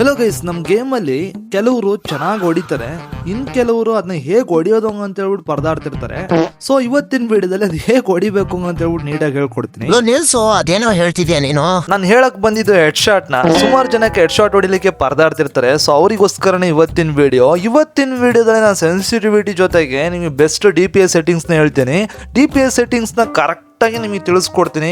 Hello guys, ನಮ್ game ಅಲ್ಲಿ ಕೆಲವರು ಚೆನ್ನಾಗಿ ಹೊಡಿತಾರೆ, ಇನ್ ಕೆಲವರು ಅದನ್ನ ಹೇಗ್ ಹೊಡಿಯೋದು ಅಂತ ಹೇಳ್ಬಿಟ್ಟು ಪರದಾಡ್ತಿರ್ತಾರೆ. ಸೊ ಇವತ್ತಿನ ವಿಡಿಯೋದಲ್ಲಿ ಅದು ಹೇಗ್ ಹೊಡಿಬೇಕು ಅಂತ ಹೇಳ್ಬಿಟ್ಟು ನೀಟಾಗಿ ಹೇಳ್ಕೊಡ್ತೀನಿ. ನಿಲ್ಸು, ಅದೇನೋ ಹೇಳ್ತಿದ್ಯಾ ನೀನು. ನಾನು ಹೇಳಕ್ ಬಂದಿದ್ದು ಹೆಡ್ ಶಾಟ್ ನ. ಸುಮಾರು ಜನಕ್ಕೆ ಹೆಡ್ ಶಾಟ್ ಹೊಡಿಲಿಕ್ಕೆ ಪರದಾಡ್ತಿರ್ತಾರೆ. ಸೊ ಅವರಿಗೋಸ್ಕರನೇ ಇವತ್ತಿನ ವಿಡಿಯೋದಲ್ಲಿ ನಾನು ಸೆನ್ಸಿಟಿವಿಟಿ ಜೊತೆಗೆ ನಿಮಗೆ ಬೆಸ್ಟ್ DPS ಸೆಟ್ಟಿಂಗ್ಸ್ ನ ಹೇಳ್ತೀನಿ. DPS ಸೆಟ್ಟಿಂಗ್ಸ್ ನ ಕರೆಕ್ಟ್ ಆಗಿ ನಿಮಗೆ ತಿಳಿಸ್ಕೊಡ್ತೀನಿ.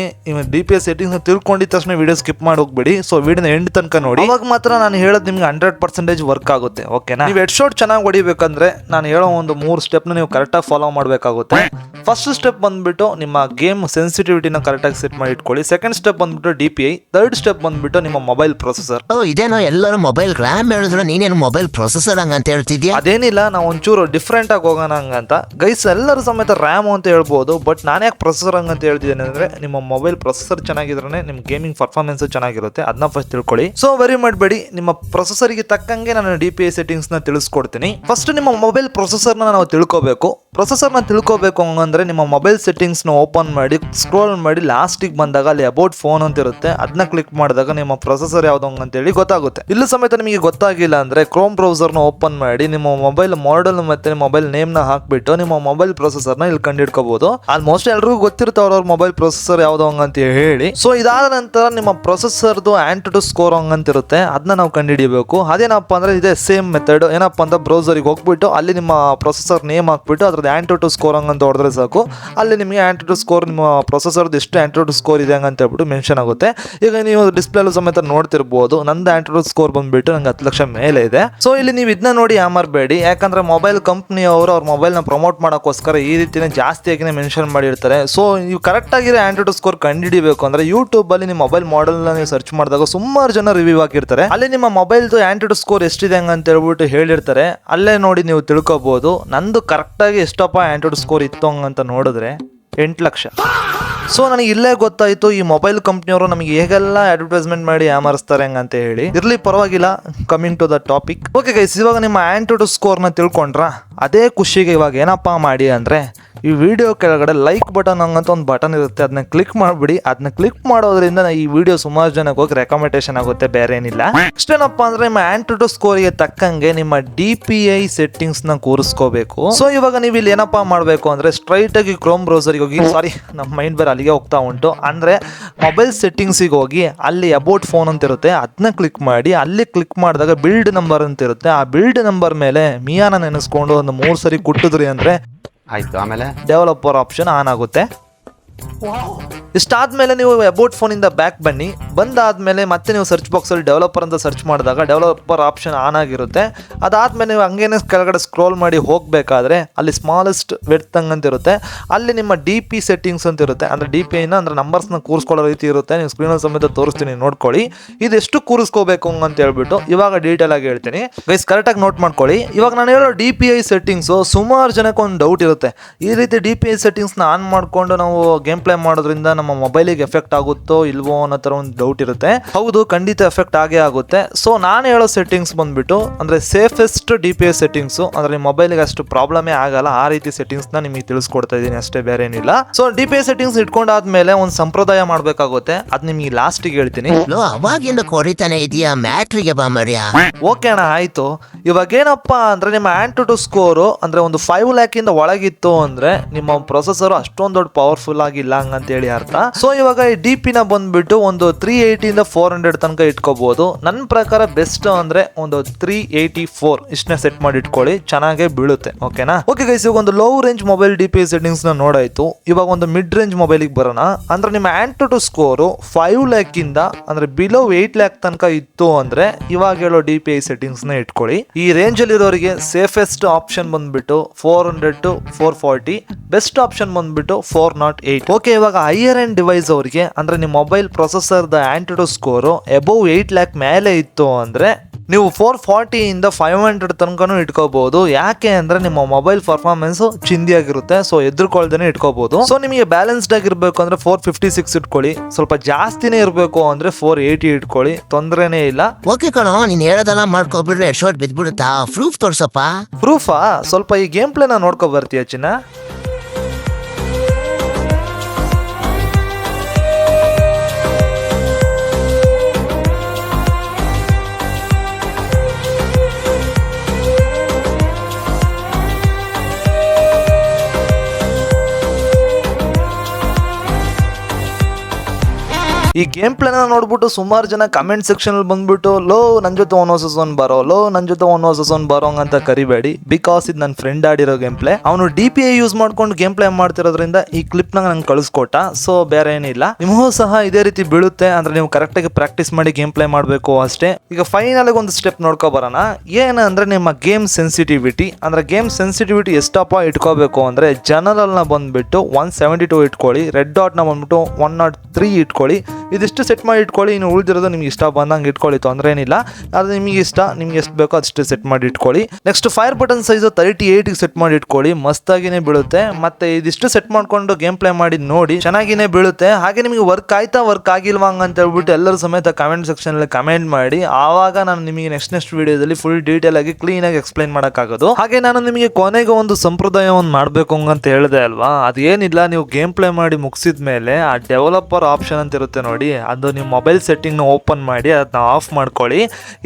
DPS ಸೆಟ್ಟಿಂಗ್ಸ್ ತಿಳ್ಕೊಂಡಿದ ತಕ್ಷಣ ವಿಡಿಯೋ ಸ್ಕಿಪ್ ಮಾಡಿ ಹೋಗ್ಬೇಡಿ. ಸೊ ವಿಡಿಯೋನ ಎಂಡ್ ತನಕ ನೋಡಿ, ಅವಾಗ ಮಾತ್ರ ನಾನು ಹೇಳೋದು ನಿಮ್ಗೆ 100% ವರ್ಕ್ ಆಗುತ್ತೆ. ಓಕೆನಾ? ನೀವು ಹೆಡ್ ಶಾಟ್ ಚೆನ್ನಾಗಿ ಹೊಡಿಬೇಕಂದ್ರೆ ನಾನು ಹೇಳೋ ಒಂದು 3 ಸ್ಟೆಪ್ನ ನೀವು ಕರೆಕ್ಟಾಗಿ ಫಾಲೋ ಮಾಡಬೇಕಾಗುತ್ತೆ. ಫಸ್ಟ್ ಸ್ಟೆಪ್ ಬಂದ್ಬಿಟ್ಟು ನಿಮ್ಮ ಗೇಮ್ ಸೆನ್ಸಿಟಿವಿಟಿನ ಕರೆಕ್ಟಾಗಿ ಸೆಟ್ ಮಾಡಿ ಇಟ್ಕೊಳ್ಳಿ. ಸೆಕೆಂಡ್ ಸ್ಟೆಪ್ ಬಂದ್ಬಿಟ್ಟು DPI. ಥರ್ಡ್ ಸ್ಟೆಪ್ ಬಂದ್ಬಿಟ್ಟು ನಿಮ್ಮ ಮೊಬೈಲ್ ಪ್ರೊಸೆಸರ್. ಇದೇನೋ ಎಲ್ಲರೂ ಮೊಬೈಲ್ ರ್ಯಾಮ್ ಹೇಳಿದ್ರು, ನೀನೇನು ಮೊಬೈಲ್ ಪ್ರೊಸೆಸರ್ ಹಂಗಂತ ಹೇಳ್ತಿದ್ಯಾ? ಅದೇನಿಲ್ಲ, ನಾವು ಒಂಚೂರು ಡಿಫ್ರೆಂಟ್ ಆಗಿ ಹೋಗೋಣ ಹಂಗಂತ. ಗೈಸ್ ಎಲ್ಲರೂ ಸಮೇತ ರ್ಯಾಮ್ ಅಂತ ಹೇಳ್ಬೋದು, ಬಟ್ ನಾನು ಯಾಕೆ ಪ್ರೊಸೆಸರ್ ಹಂಗಂತ ಹೇಳ್ತಿದ್ದೇನೆ ಅಂದ್ರೆ ನಿಮ್ಮ ಮೊಬೈಲ್ ಪ್ರೊಸೆಸರ್ ಚೆನ್ನಾಗಿದ್ರೆ ನಿಮ್ಮ ಗೇಮಿಂಗ್ ಪರ್ಫಾರ್ಮೆನ್ಸ್ ಚೆನ್ನಾಗಿರುತ್ತೆ. ಅದನ್ನ ಫಸ್ಟ್ ತಿಳ್ಕೊಳ್ಳಿ. ಸೊ ವೆರಿ ಮಾಡಬೇಡಿ, ನಿಮ್ಮ ಪ್ರೊಸೆಸರ್ಗೆ ತಕ್ಕಂಗೆ ನಾನು DPI ಸೆಟ್ಟಿಂಗ್ಸ್ ನ ತಿಳಿಸ್ಕೊಡ್ತೀನಿ. ಫಸ್ಟ್ ನಿಮ್ಮ ಮೊಬೈಲ್ ಪ್ರೊಸೆಸರ್ ನಾವು ತಿಳ್ಕೋಬೇಕು. ಪ್ರೊಸೆಸರ್ ನ ತಿಳ್ಕೋಬೇಕು ಅಂದ್ರೆ ನಿಮ್ಮ ಮೊಬೈಲ್ ಸೆಟ್ಟಿಂಗ್ಸ್ ನ ಓಪನ್ ಮಾಡಿ ಸ್ಕ್ರೋಲ್ ಮಾಡಿ ಲಾಸ್ಟಿಗೆ ಬಂದಾಗ ಅಲ್ಲಿ ಅಬೌಟ್ ಫೋನ್ ಅಂತ ಇರುತ್ತೆ. ಅದನ್ನ ಕ್ಲಿಕ್ ಮಾಡಿದಾಗ ನಿಮ್ಮ ಪ್ರೊಸೆಸರ್ ಯಾವ್ದು ಅಂತ ಹೇಳಿ ಗೊತ್ತಾಗುತ್ತೆ. ಇಲ್ಲೂ ಸಮೇತ ನಿಮಗೆ ಗೊತ್ತಾಗಿಲ್ಲ ಅಂದ್ರೆ ಕ್ರೋಮ್ ಬ್ರೌಸರ್ ನ ಓಪನ್ ಮಾಡಿ ನಿಮ್ಮ ಮೊಬೈಲ್ ಮಾಡೆಲ್ ಮತ್ತೆ ಮೊಬೈಲ್ ನೇಮ್ ನ ಹಾಕ್ಬಿಟ್ಟು ನಿಮ್ಮ ಮೊಬೈಲ್ ಪ್ರೊಸೆಸರ್ ನ ಇಲ್ಲಿ ಕಂಡಿಡ್ಕೋಬಹುದು. ಆಲ್ಮೋಸ್ಟ್ ಎಲ್ರಿಗೂ ಗೊತ್ತಿರುತ್ತೆ ಅವ್ರವ್ರ ಮೊಬೈಲ್ ಪ್ರೊಸೆಸರ್ ಯಾವ್ದು ಅಂತ ಹೇಳಿ. ಸೊ ಇದಾದ ನಂತರ ನಿಮ್ಮ ಪ್ರೊಸೆಸರ್ದು ಆಂಟುಟು ಸ್ಕೋರ್ ಅಂತ ಇರುತ್ತೆ, ಅದನ್ನ ನಾವು ಕಂಡುಹಿಡಿಯಬೇಕು. ಅದೇನಪ್ಪ ಅಂದ್ರೆ ಇದೆ ಸೇಮ್ ಮೆಥಡ್. ಏನಪ್ಪಾ ಅಂದ್ರೆ ಬ್ರೌಸರ್ಗೆ ಹೋಗ್ಬಿಟ್ಟು ಅಲ್ಲಿ ನಿಮ್ಮ ಪ್ರೊಸೆಸರ್ ನೇಮ್ ಹಾಕ್ಬಿಟ್ಟು ಅದ್ರದ್ದು ಆಂಟುಟು ಸ್ಕೋರ್ ಅಂತ ಹೊಡೆದ್ರೆ ಸಾಕು. ಅಲ್ಲಿ ನಿಮಗೆ ಆಂಟುಟು ಸ್ಕೋರ್ ನಿಮ್ಮ ಪ್ರೊಸೆಸರ್ದು ಎಷ್ಟು ಆಂಟುಟು ಸ್ಕೋರ್ ಇದೆ ಅಂತ ಹೇಳ್ಬಿಟ್ಟು ಮೆನ್ಷನ್ ಆಗುತ್ತೆ. ಈಗ ನೀವು ಡಿಸ್ಪ್ಲೇ ಸಮೇತ ನೋಡ್ತಿರ್ಬೋದು, ನಂದು ಆಂಟುಟು ಸ್ಕೋರ್ ಬಂದ್ಬಿಟ್ಟು ನಂಗೆ 10 ಲಕ್ಷ ಮೇಲೆ ಇದೆ. ಸೊ ಇಲ್ಲಿ ನೀವು ಇದನ್ನ ನೋಡಿ ಯಾಮಾರಬೇಡಿ, ಯಾಕಂದ್ರೆ ಮೊಬೈಲ್ ಕಂಪ್ನಿ ಅವರು ಅವ್ರ ಮೊಬೈಲ್ ನ ಪ್ರಮೋಟ್ ಮಾಡೋಕ್ಕೋಸ್ಕರ ಈ ರೀತಿನೇ ಜಾಸ್ತಿಯಾಗಿ ಮೆನ್ಷನ್ ಮಾಡಿರ್ತಾರೆ. ಸೊ ನೀವು ಕರೆಕ್ಟ್ ಆಗಿರೋ ಆಂಟುಟು ಸ್ಕೋರ್ ಕಂಡುಹಿಡಿಬೇಕು ಅಂದ್ರೆ ಯೂಟ್ಯೂಬ್ ಅಲ್ಲಿ ನಿಮ್ಮ ಮೊಬೈಲ್ ಮಾಡೆಲ್ ನೀವು ಸರ್ಚ್ ಮಾಡಿದಾಗ ಸುಮಾರು ಜನ ರಿವ್ಯೂ ಹಾಕಿರ್ತಾರೆ. ಅಲ್ಲಿ ನಿಮ್ಮ ಮೊಬೈಲ್ದು ಆಂಟುಟು ಸ್ಕೋರ್ ಎಷ್ಟಿದೆ ಅಂತ ಹೇಳ್ಬಿಟ್ಟು ಹೇಳಿರ್ತಾರೆ. ಅಲ್ಲೇ ನೋಡಿ ನೀವು ತಿಳ್ಕೊಬಹುದು. ನಂದು ಕರೆಕ್ಟ್ ಆಗಿ ಎಷ್ಟಪ್ಪ ಆಂಟುಟು ಸ್ಕೋರ್ ಇತ್ತು ಅಂತ ನೋಡಿದ್ರೆ 8 ಲಕ್ಷ. ಸೊ ನನಗೆ ಇಲ್ಲೇ ಗೊತ್ತಾಯ್ತು ಈ ಮೊಬೈಲ್ ಕಂಪ್ನಿಯವರು ನಮಗೆ ಹೇಗೆಲ್ಲ ಅಡ್ವರ್ಟೈಸ್ಮೆಂಟ್ ಮಾಡಿ ಯಾಮಾರಿಸ್ತಾರೆ ಅಂತ ಹೇಳಿ. ಇರ್ಲಿ, ಪರವಾಗಿಲ್ಲ. Coming to the topic. Okay guys, ಇವಾಗ ನಿಮ್ಮ ಆಂಟುಟು ಸ್ಕೋರ್ ನ ತಿಳ್ಕೊಂಡ್ರ ಅದೇ ಖುಷಿಗೆ ಇವಾಗ ಏನಪ್ಪಾ ಮಾಡಿ ಅಂದ್ರೆ ಈ ವಿಡಿಯೋ ಕೆಳಗಡೆ ಲೈಕ್ ಬಟನ್ ಹಂಗಂತ ಒಂದು ಬಟನ್ ಇರುತ್ತೆ, ಅದನ್ನ ಕ್ಲಿಕ್ ಮಾಡಿಬಿಡಿ. ಅದನ್ನ ಕ್ಲಿಕ್ ಮಾಡೋದ್ರಿಂದ ಈ ವಿಡಿಯೋ ಸುಮಾರು ಜನಕ್ಕೆ ಹೋಗಿ ರೆಕಮೆಂಡೇಶನ್ ಆಗುತ್ತೆ, ಬೇರೆ ಏನಿಲ್ಲ. ಅಷ್ಟೇನಪ್ಪ ಅಂದ್ರೆ ನಿಮ್ಮ ಆಂಟುಟು ಸ್ಕೋರ್ಗೆ ತಕ್ಕಂಗೆ ನಿಮ್ಮ DPI ಸೆಟ್ಟಿಂಗ್ಸ್ ನ ಕೂರಿಸ್ಕೋಬೇಕು. ಸೊ ಇವಾಗ ನೀವು ಇಲ್ಲಿ ಏನಪ್ಪಾ ಮಾಡಬೇಕು ಅಂದ್ರೆ ಸ್ಟ್ರೈಟ್ ಆಗಿ ಕ್ರೋಮ್ ಬ್ರೌಸರ್ಗೆ ಹೋಗಿ, ಸಾರಿ ನಮ್ಮ ಮೈಂಡ್ ಬೇರೆ ಅಲ್ಲಿಗೆ ಹೋಗ್ತಾ ಉಂಟು, ಅಂದ್ರೆ ಮೊಬೈಲ್ ಸೆಟ್ಟಿಂಗ್ಸಿಗೆ ಹೋಗಿ ಅಲ್ಲಿ ಅಬೌಟ್ ಫೋನ್ ಅಂತ ಇರುತ್ತೆ, ಅದನ್ನ ಕ್ಲಿಕ್ ಮಾಡಿ. ಅಲ್ಲಿ ಕ್ಲಿಕ್ ಮಾಡಿದಾಗ ಬಿಲ್ಡ್ ನಂಬರ್ ಅಂತ ಇರುತ್ತೆ. ಆ ಬಿಲ್ಡ್ ನಂಬರ್ ಮೇಲೆ ಮಿಯಾನ ನೆನೆಸ್ಕೊಂಡು ಒಂದು 3 ಸರಿ ಕುಟ್ಟಿದ್ರಿ ಅಂದ್ರೆ ಆಯ್ತು. ಆಮೇಲೆ ಡೆವಲಪರ್ ಆಪ್ಷನ್ ಆನ್ ಆಗುತ್ತೆ. ಇಷ್ಟಾದ್ಮೇಲೆ ನೀವು ಅಬೌಟ್ ಫೋನ್ ಇಂದ ಬ್ಯಾಕ್ ಬನ್ನಿ. ಬಂದಾದ್ಮೇಲೆ ಮತ್ತೆ ನೀವು ಸರ್ಚ್ ಬಾಕ್ಸ್ ಅಲ್ಲಿ ಡೆವಲಪರ್ ಅಂತ ಸರ್ಚ್ ಮಾಡಿದಾಗ ಡೆವಲಪರ್ ಆಪ್ಷನ್ ಆನ್ ಆಗಿರುತ್ತೆ. ಅದಾದ್ಮೇಲೆ ನೀವು ಹಂಗೇನೆ ಕೆಳಗಡೆ ಸ್ಕ್ರೋಲ್ ಮಾಡಿ ಹೋಗ್ಬೇಕಾದ್ರೆ ಅಲ್ಲಿ ಸ್ಮಾಲೆಸ್ಟ್ ವಿಡ್ತ್ ಅಂತ ಇರುತ್ತೆ. ಅಲ್ಲಿ ನಿಮ್ಮ DP ಸೆಟ್ಟಿಂಗ್ಸ್ ಅಂತ ಇರುತ್ತೆ. ಅಂದ್ರೆ DPI ನ ಅಂದ್ರೆ ನಂಬರ್ಸ್ ನ ಕೂರಿಸ್ಕೊಳ್ಳೋ ರೀತಿ ಇರುತ್ತೆ. ನೀವು ಸ್ಕ್ರೀನ್ ಸಮೇತ ತೋರಿಸ್ತೀನಿ, ನೋಡ್ಕೊಳ್ಳಿ. ಇದೆಷ್ಟು ಕೂರಿಸ್ಕೋಬೇಕು ಅಂತ ಹೇಳ್ಬಿಟ್ಟು ಇವಾಗ ಡೀಟೇಲ್ ಆಗಿ ಹೇಳ್ತೀನಿ. ಗೈಸ್ ಕರೆಕ್ಟ್ ಆಗಿ ನೋಟ್ ಮಾಡ್ಕೊಳ್ಳಿ. ಇವಾಗ ನಾನು ಹೇಳೋ DPI ಸೆಟ್ಟಿಂಗ್ಸ್ ಸುಮಾರು ಜನಕ್ಕೆ ಒಂದು ಡೌಟ್ ಇರುತ್ತೆ. ಈ ರೀತಿ DPI ಸೆಟ್ಟಿಂಗ್ಸ್ ನ ಆನ್ ಮಾಡ್ಕೊಂಡು ನಾವು ಗೇಮ್ ಪ್ಲೇ ಮಾಡೋದ್ರಿಂದ ನಮ್ಮ ಮೊಬೈಲಿಗೆ ಎಫೆಕ್ಟ್ ಆಗುತ್ತೋ ಇಲ್ವೋ ಅನ್ನೋ ತರ ಒಂದು ಡೌಟ್ ಇರುತ್ತೆ. ಹೌದು, ಖಂಡಿತ ಎಫೆಕ್ಟ್ ಆಗೇ ಆಗುತ್ತೆ. ಸೊ ನಾನು ಹೇಳೋ ಸೆಟ್ಟಿಂಗ್ಸ್ ಬಂದ್ಬಿಟ್ಟು ಅಂದ್ರೆ ಸೇಫೆಸ್ಟ್ DPI ಸೆಟ್ಟಿಂಗ್ಸ್, ಅಂದ್ರೆ ನಿಮ್ಮ ಮೊಬೈಲ್ಗೆ ಅಷ್ಟು ಪ್ರಾಬ್ಲಮೇ ಆಗಲ್ಲ. ಆ ರೀತಿ ಸೆಟ್ಟಿಂಗ್ಸ್ ನ ನಿಮಗೆ ತಿಳಿಸ್ಕೊಡ್ತಾ ಇದ್ದೀನಿ, ಅಷ್ಟೇ, ಬೇರೆ ಏನಿಲ್ಲ. ಸೊ DPI ಸೆಟ್ಟಿಂಗ್ಸ್ ಇಟ್ಕೊಂಡಾದ್ಮೇಲೆ ಒಂದು ಸಂಪ್ರದಾಯ ಮಾಡ್ಬೇಕಾಗುತ್ತೆ. ಅದ್ ನಿಮಗೆ ಲಾಸ್ಟಿಗೆ ಹೇಳ್ತೀನಿ. ಅವಾಗಿಂದ ಕೊರಿತಾನೆ ಇದೆಯಾ, ಮ್ಯಾಟ್ರಿಗೆ ಬಾ ಮರ್ಯಾ. ಓಕೆ ಅಣ್ಣ, ಆಯ್ತು. ಇವಾಗ ಏನಪ್ಪಾ ಅಂದ್ರೆ ನಿಮ್ಮ ಆಂಟುಟು ಸ್ಕೋರ್ ಅಂದ್ರೆ ಒಂದು 5 ಲ್ಯಾಕ್ ಇಂದ ಒಳಗಿತ್ತು ಅಂದ್ರೆ ನಿಮ್ಮ ಪ್ರೊಸೆಸರ್ ಅಷ್ಟೊಂದು ದೊಡ್ಡ ಪವರ್ಫುಲ್ ಆಗಿಲ್ಲ ಅಂತ ಹೇಳಿ ಅರ್ಥ. ಸೊ ಇವಾಗ ಈ DP ನ ಬಂದ್ಬಿಟ್ಟು ಒಂದು 380 ಇಂದ 400 ತನಕ ಇಟ್ಕೋಬಹುದು. ನನ್ನ ಪ್ರಕಾರ ಬೆಸ್ಟ್ ಅಂದ್ರೆ ಒಂದು 384 ಇಷ್ಟನ್ನ ಸೆಟ್ ಮಾಡಿ ಇಟ್ಕೊಳ್ಳಿ, ಚೆನ್ನಾಗೇ ಬೀಳುತ್ತೆ. ಓಕೆನಾ? ಓಕೆ ಗೈಸ್, ಇವಾಗ ಒಂದು low range mobile DPI settings ನ ನೋಡಾಯ್ತು. ಇವಾಗ ಒಂದು ಮಿಡ್ ರೇಂಜ್ ಮೊಬೈಲ್ ಬರೋಣ. ಅಂದ್ರೆ ನಿಮ್ಮ ಆಂಟುಟು ಸ್ಕೋರ್ 5 ಲ್ಯಾಕ್ ಇಂದ ಅಂದ್ರೆ ಬಿಲೋ 8 ಲ್ಯಾಕ್ ತನಕ ಇತ್ತು ಅಂದ್ರೆ ಇವಾಗ ಹೇಳೋ DPI ಸೆಟ್ಟಿಂಗ್ಸ್ ನ ಇಟ್ಕೊಳ್ಳಿ. ಈ ರೇಂಜ್ ಅಲ್ಲಿ ಇರೋರಿಗೆ ಸೇಫೆಸ್ಟ್ ಆಪ್ಷನ್ ಬಂದ್ಬಿಟ್ಟು 400 to 440, ಬೆಸ್ಟ್ ಆಪ್ಷನ್ ಬಂದ್ಬಿಟ್ಟು 408. ಓಕೆ, ಇವಾಗ ಹೈಯರ್ ಎಂಡ್ ಡಿವೈಸ್ ಅವರಿಗೆ ಅಂದ್ರೆ ನಿಮ್ಮ ಮೊಬೈಲ್ ಪ್ರೊಸೆಸರ್ ದ ಆಂಟುಟು ಸ್ಕೋರ್ ಅಬೌವ್ 8 ಲ್ಯಾಕ್ ಮೇಲೆ ಇತ್ತು ಅಂದ್ರೆ ನೀವು 440 ಇಂದ 500 ತನಕನೂ ಇಟ್ಕೋಬಹುದು. ಯಾಕೆ ಅಂದ್ರೆ ನಿಮ್ಮ ಮೊಬೈಲ್ ಪರ್ಫಾರ್ಮೆನ್ಸ್ ಚಿಂದಿಯಾಗಿರುತ್ತೆ. ಸೊ ಎದುರ್ಕೊಳ್ದೇನೆ ಇಟ್ಕೋಬಹುದು. ಸೊ ನಿಮಗೆ ಬ್ಯಾಲೆನ್ಸ್ಡ್ ಆಗಿರ್ಬೇಕು ಅಂದ್ರೆ 456 ಇಟ್ಕೊಳ್ಳಿ. ಸ್ವಲ್ಪ ಜಾಸ್ತಿನೇ ಇರಬೇಕು ಅಂದ್ರೆ 480 ಇಟ್ಕೊಳ್ಳಿ, ತೊಂದ್ರೆನೇ ಇಲ್ಲ. ಓಕೆ ಕಣೋ, ನೀನ್ ಹೇಳೋದೆಲ್ಲ ಮಾಡ್ಕೊಬಿಟ್ರೆ ಶಾರ್ಟ್ ಬಿದ್ಬಿಡುತ್ತಾ. ಪ್ರೂಫ್ ತೋರ್ಸಪ್ಪ. ಪ್ರೂಫಾ? ಸ್ವಲ್ಪ ಈ ಗೇಮ್ ಪ್ಲೇನ ನೋಡ್ಕೊ ಬರ್ತೀಯ ಚಿನ್ನ? ಈ ಗೇಮ್ ಪ್ಲೇನ ನೋಡ್ಬಿಟ್ಟು ಸುಮಾರು ಜನ ಕಮೆಂಟ್ ಸೆಕ್ಷನ್ ಅಲ್ಲಿ ಬಂದ್ಬಿಟ್ಟು ಲೋ ನನ್ನ ಜೊತೆ ಒನ್ ವರ್ಸಸ್ ಒನ್ ಬರೋ, ಲೋ ನನ್ನ ಜೊತೆ ಒನ್ ವರ್ಸಸ್ ಒನ್ ಬರೋ ಅಂತ ಕರಿಬೇಡಿ. ಬಿಕಾಸ್ ಇದು ನನ್ನ ಫ್ರೆಂಡ್ ಆಡಿರೋ ಗೇಮ್ ಪ್ಲೇ. ಅವನು DPI ಯೂಸ್ ಮಾಡ್ಕೊಂಡು ಗೇಮ್ ಪ್ಲೇ ಮಾಡ್ತಿರೋದ್ರಿಂದ ಈ ಕ್ಲಿಪ್ ನಂಗೆ ಕಳಿಸ್ಕೊಟ್ಟ. ಸೊ ಬೇರೆ ಏನಿಲ್ಲ, ನಿಮಗೂ ಸಹ ಇದೇ ರೀತಿ ಬೀಳುತ್ತೆ. ಅಂದ್ರೆ ನೀವು ಕರೆಕ್ಟ್ ಆಗಿ ಪ್ರಾಕ್ಟೀಸ್ ಮಾಡಿ ಗೇಮ್ ಪ್ಲೇ ಮಾಡಬೇಕು ಅಷ್ಟೇ. ಈಗ ಫೈನಲ್ ಒಂದು ಸ್ಟೆಪ್ ನೋಡ್ಕೊ ಬರೋಣ. ಏನಂದ್ರೆ ನಿಮ್ಮ ಗೇಮ್ ಸೆನ್ಸಿಟಿವಿಟಿ, ಅಂದ್ರೆ ಗೇಮ್ ಸೆನ್ಸಿಟಿವಿಟಿ ಎಷ್ಟಪ್ಪ ಇಟ್ಕೋಬೇಕು ಅಂದ್ರೆ ಜನರಲ್ ನ ಬಂದ್ಬಿಟ್ಟು 172 ಇಟ್ಕೊಳ್ಳಿ, ರೆಡ್ ಡಾಟ್ ನ ಬಂದ್ಬಿಟ್ಟು 103 ಇಟ್ಕೊಳ್ಳಿ. ಇದಿಷ್ಟು ಸೆಟ್ ಮಾಡಿ ಇಟ್ಕೊಳ್ಳಿ. ಇನ್ನು ಉಳಿದಿರೋದು ನಿಮ್ಗೆ ಇಷ್ಟ ಬಂದಂಗೆ ಇಟ್ಕೊಳ್ಳಿ, ತೊಂದರೆ ಏನಿಲ್ಲ. ಅದು ನಿಮಗೆ ಇಷ್ಟ, ನಿಮ್ಗೆ ಎಷ್ಟು ಬೇಕೋ ಅಷ್ಟು ಸೆಟ್ ಮಾಡಿ ಇಟ್ಕೊಳ್ಳಿ. Next fire button size 38 set ಮಾಡಿ ಇಟ್ಕೊಳ್ಳಿ, ಮಸ್ತಾಗಿನೇ ಬೀಳುತ್ತೆ. ಮತ್ತೆ ಇದಿಷ್ಟು ಸೆಟ್ ಮಾಡ್ಕೊಂಡು ಗೇಮ್ ಪ್ಲೇ ಮಾಡಿ ನೋಡಿ, ಚೆನ್ನಾಗಿನೇ ಬೀಳುತ್ತೆ. ಹಾಗೆ ನಿಮಗೆ ವರ್ಕ್ ಆಯ್ತಾ ವರ್ಕ್ ಆಗಿಲ್ವಾ ಅಂತ ಹೇಳ್ಬಿಟ್ಟು ಎಲ್ಲರೂ ಸಮೇತ ಕಮೆಂಟ್ ಸೆಕ್ಷನ್ ಅಲ್ಲಿ ಕಮೆಂಟ್ ಮಾಡಿ. ಆವಾಗ ನಾನು ನಿಮಗೆ ನೆಕ್ಸ್ಟ್ ವಿಡಿಯೋದಲ್ಲಿ ಫುಲ್ ಡೀಟೇಲ್ ಆಗಿ ಕ್ಲೀನ್ ಆಗಿ ಎಕ್ಸ್ಪ್ಲೈನ್ ಮಾಡೋಕ್ಕಾಗೋದು. ಹಾಗೆ ನಾನು ನಿಮಗೆ ಕೊನೆಗೆ ಒಂದು ಸಂಪ್ರದಾಯವನ್ನು ಮಾಡಬೇಕು ಅಂತ ಹೇಳಿದೆ ಅಲ್ವಾ, ಅದೇನಿಲ್ಲ, ನೀವು ಗೇಮ್ ಪ್ಲೇ ಮಾಡಿ ಮುಗಿಸಿದ ಮೇಲೆ ಆ ಡೆವಲಪರ್ ಆಪ್ಷನ್ ಅಂತ ಇರುತ್ತೆ ನೋಡಿ, ಅದು ನಿಮ್ಮ ಮೊಬೈಲ್ ಸೆಟ್ಟಿಂಗ್ನ ಓಪನ್ ಮಾಡಿ ಅದನ್ನ ಆಫ್ ಮಾಡ್ಕೊಳ್ಳಿ.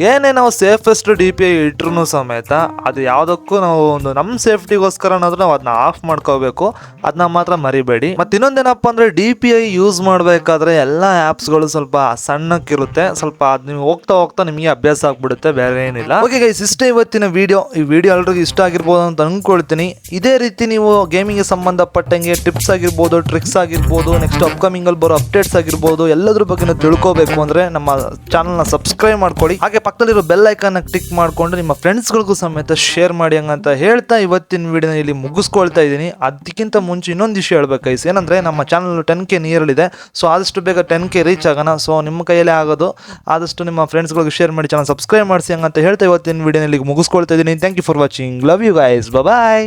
ಏನೇ ನಾವು ಸೇಫೆಸ್ಟ್ DPI ಇಟ್ರು ಸಮೇತ ಅದು ಯಾವುದಕ್ಕೂ ನಾವು ಒಂದು ನಮ್ಮ ಸೇಫ್ಟಿಗೋಸ್ಕರ ಅನ್ನೋದು ನಾವು ಅದನ್ನ ಆಫ್ ಮಾಡ್ಕೋಬೇಕು. ಅದನ್ನ ಮಾತ್ರ ಮರಿಬೇಡಿ. ಮತ್ತೆ ಇನ್ನೊಂದೇನಪ್ಪ ಅಂದ್ರೆ DPI ಯೂಸ್ ಮಾಡಬೇಕಾದ್ರೆ ಎಲ್ಲ ಆ್ಯಪ್ಸ್ಗಳು ಸ್ವಲ್ಪ ಸಣ್ಣಕ್ಕಿರುತ್ತೆ. ಸ್ವಲ್ಪ ಅದು ನೀವು ಹೋಗ್ತಾ ಹೋಗ್ತಾ ನಿಮಗೆ ಅಭ್ಯಾಸ ಆಗ್ಬಿಡುತ್ತೆ, ಬೇರೆ ಏನಿಲ್ಲ. ಓಕೆ ಗೈಸ್, ಇಷ್ಟೇ ಇವತ್ತಿನ ವಿಡಿಯೋ. ಈ ವಿಡಿಯೋ ಎಲ್ರಿಗೂ ಇಷ್ಟ ಆಗಿರ್ಬೋದು ಅಂತ ಅನ್ಕೊಳ್ತೀನಿ. ಇದೇ ರೀತಿ ನೀವು ಗೇಮಿಂಗ್ಗೆ ಸಂಬಂಧಪಟ್ಟಂಗೆ ಟಿಪ್ಸ್ ಆಗಿರ್ಬೋದು, ಟ್ರಿಕ್ಸ್ ಆಗಿರ್ಬೋದು, ನೆಕ್ಸ್ಟ್ ಅಪ್ಕಮಿಂಗ್ ಅಲ್ಲಿ ಬರೋ ಅಪ್ಡೇಟ್ಸ್ ಆಗಿರ್ಬೋದು, ಎಲ್ಲದ್ರ ಬಗ್ಗೆ ತಿಳ್ಕೋಬೇಕು ಅಂದ್ರೆ ನಮ್ಮ ಚಾನಲ್ನ ಸಬ್ಸ್ಕ್ರೈಬ್ ಮಾಡ್ಕೊಳ್ಳಿ. ಹಾಗೆ ಪಕ್ಕದಲ್ಲಿರೋ ಬೆಲ್ ಐಕಾನ್ ಕ್ಲಿಕ್ ಮಾಡ್ಕೊಂಡು ನಿಮ್ಮ ಫ್ರೆಂಡ್ಸ್ಗಳಿಗೂ ಸಮೇತ ಶೇರ್ ಮಾಡಿ ಹಂಗಂತ ಹೇಳ್ತಾ ಇವತ್ತಿನ ವಿಡಿಯೋನ ಇಲ್ಲಿ ಮುಗಿಸ್ಕೊಳ್ತಾ ಇದ್ದೀನಿ. ಅದಕ್ಕಿಂತ ಮುಂಚೆ ಇನ್ನೊಂದು ವಿಷಯ ಹೇಳ್ಬೇಕು ಗೈಸ್, ಏನಂದ್ರೆ ನಮ್ಮ ಚಾನಲ್ 10K ನಿಯರಲ್ಲಿದೆ. ಸೊ ಆದಷ್ಟು ಬೇಗ 10K ರೀಚ್ ಆಗೋಣ. ಸೊ ನಿಮ್ಮ ಕೈಯಲ್ಲೇ ಆಗೋದು, ಆದಷ್ಟು ನಿಮ್ಮ ಫ್ರೆಂಡ್ಸ್ಗಳಿಗೆ ಶೇರ್ ಮಾಡಿ, ಚಾನಲ್ ಸಬ್ಸ್ಕ್ರೈಬ್ ಮಾಡಿಸಿ ಹಂಗಂತ ಹೇಳ್ತಾ ಇವತ್ತಿನ ವಿಡಿಯೋನ ಇಲ್ಲಿಗೆ ಮುಗಿಸ್ಕೊಳ್ತಾ ಇದ್ದೀನಿ. Thank you for watching. Love you guys. Bye.